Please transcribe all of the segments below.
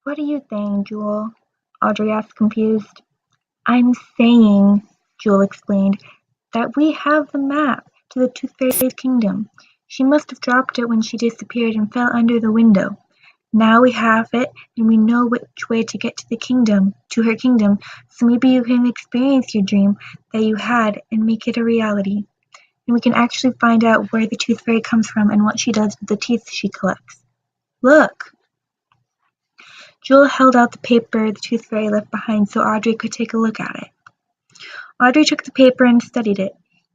What are you saying, Jewel? Audrey asked, confused. I'm saying, Jewel explained, that we have the map to the Tooth Fairy's kingdom. She must have dropped it when she disappeared and fell under the window. Now we have it, and we know which way to get to her kingdom, so maybe you can experience your dream that you had and make it a reality. And we can actually find out where the Tooth Fairy comes from and what she does with the teeth she collects. Look! Jewel held out the paper the Tooth Fairy left behind so Audrey could take a look at it. Audrey took the paper and studied it.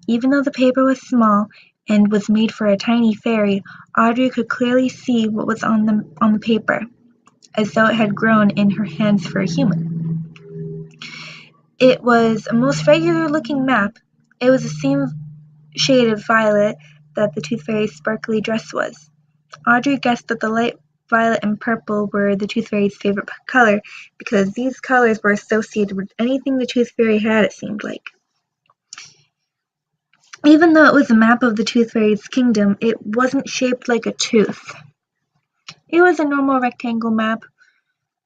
Even though the paper was small and was made for a tiny fairy, Audrey could clearly see what was on the paper, as though it had grown in her hands for a human. It was a most regular-looking map. It was the same shade of violet that the Tooth Fairy's sparkly dress was. Audrey guessed that the light violet and purple were the Tooth Fairy's favorite color because these colors were associated with anything the Tooth Fairy had, it seemed like. Even though it was a map of the Tooth Fairy's kingdom, it wasn't shaped like a tooth. It was a normal rectangle map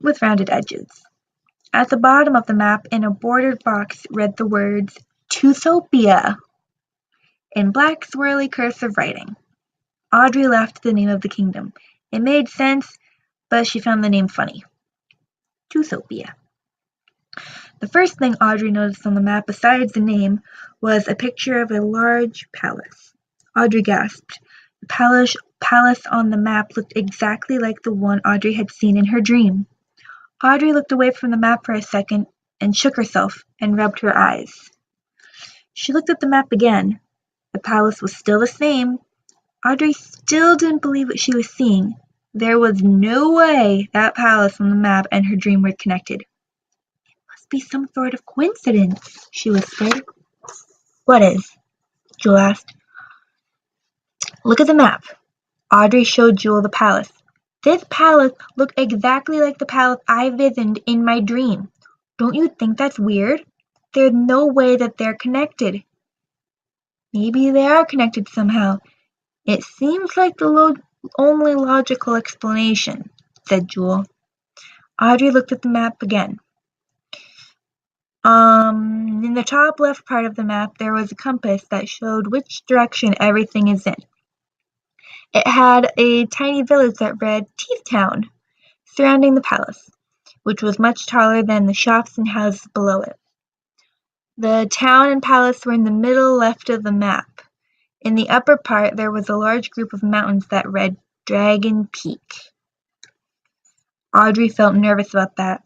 with rounded edges. At the bottom of the map, in a bordered box, read the words, Toothopia, in black swirly cursive writing. Audrey laughed at the name of the kingdom. It made sense, but she found the name funny. Toothopia. The first thing Audrey noticed on the map, besides the name, was a picture of a large palace. Audrey gasped. The palace on the map looked exactly like the one Audrey had seen in her dream. Audrey looked away from the map for a second and shook herself and rubbed her eyes. She looked at the map again. The palace was still the same. Audrey still didn't believe what she was seeing. There was no way that palace on the map and her dream were connected. It must be some sort of coincidence, she whispered. What is? Jewel asked. Look at the map. Audrey showed Jewel the palace. This palace looked exactly like the palace I visioned in my dream. Don't you think that's weird? There's no way that they're connected. Maybe they are connected somehow. It seems like the only logical explanation, said Jewel. Audrey looked at the map again. In the top left part of the map, there was a compass that showed which direction everything is in. It had a tiny village that read Teeth Town, surrounding the palace, which was much taller than the shops and houses below it. The town and palace were in the middle left of the map. In the upper part, there was a large group of mountains that read Dragon Peak. Audrey felt nervous about that.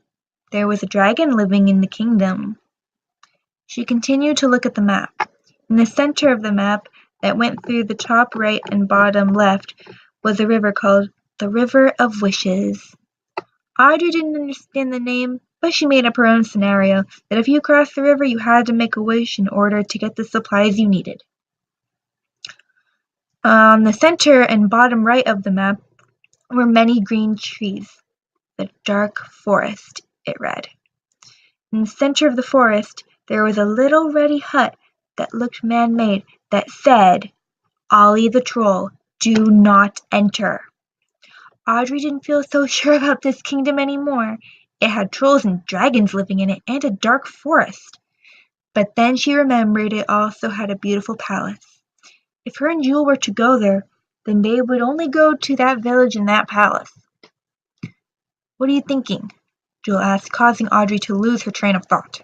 There was a dragon living in the kingdom. She continued to look at the map. In the center of the map, that went through the top right and bottom left, was a river called the River of Wishes. Audrey didn't understand the name, but she made up her own scenario that if you crossed the river, you had to make a wish in order to get the supplies you needed. On the center and bottom right of the map were many green trees. The dark forest, it read. In the center of the forest, there was a little ruddy hut that looked man-made that said, Ollie the Troll, do not enter. Audrey didn't feel so sure about this kingdom anymore. It had trolls and dragons living in it and a dark forest. But then she remembered it also had a beautiful palace. If her and Jewel were to go there, then they would only go to that village and that palace. What are you thinking? Jewel asked, causing Audrey to lose her train of thought.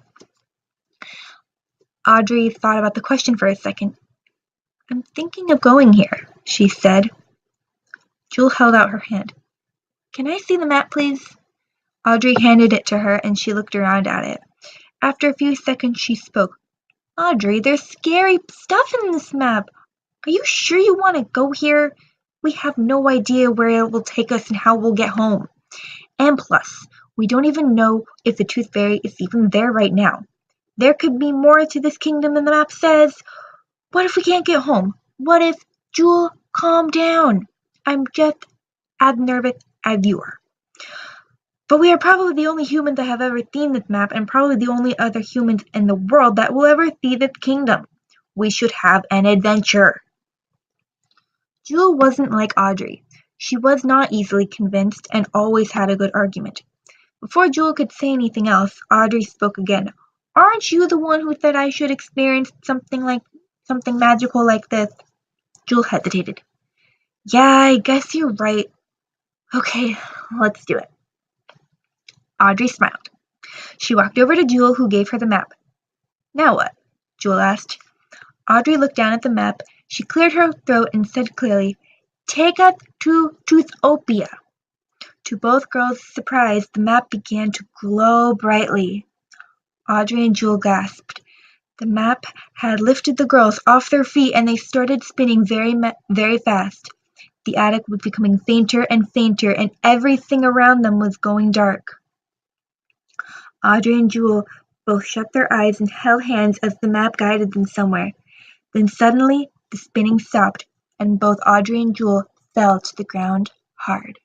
Audrey thought about the question for a second. I'm thinking of going here, she said. Jewel held out her hand. Can I see the map, please? Audrey handed it to her, and she looked around at it. After a few seconds, she spoke. Audrey, there's scary stuff in this map. Are you sure you want to go here? We have no idea where it will take us and how we'll get home. And plus, we don't even know if the Tooth Fairy is even there right now. There could be more to this kingdom than the map says. What if we can't get home? What if... Jewel, calm down. I'm just as nervous as you are. But we are probably the only humans that have ever seen this map and probably the only other humans in the world that will ever see this kingdom. We should have an adventure. Jewel wasn't like Audrey. She was not easily convinced and always had a good argument. Before Jewel could say anything else, Audrey spoke again. "Aren't you the one who said I should experience something magical like this?" Jewel hesitated. "Yeah, I guess you're right. Okay, let's do it." Audrey smiled. She walked over to Jewel, who gave her the map. "Now what?" Jewel asked. Audrey looked down at the map. She cleared her throat and said clearly, "Take us to Toothopia." To both girls' surprise, the map began to glow brightly. Audrey and Jewel gasped. The map had lifted the girls off their feet, and they started spinning very fast. The attic was becoming fainter and fainter, and everything around them was going dark. Audrey and Jewel both shut their eyes and held hands as the map guided them somewhere. Then suddenly the spinning stopped, and both Audrey and Jewel fell to the ground hard.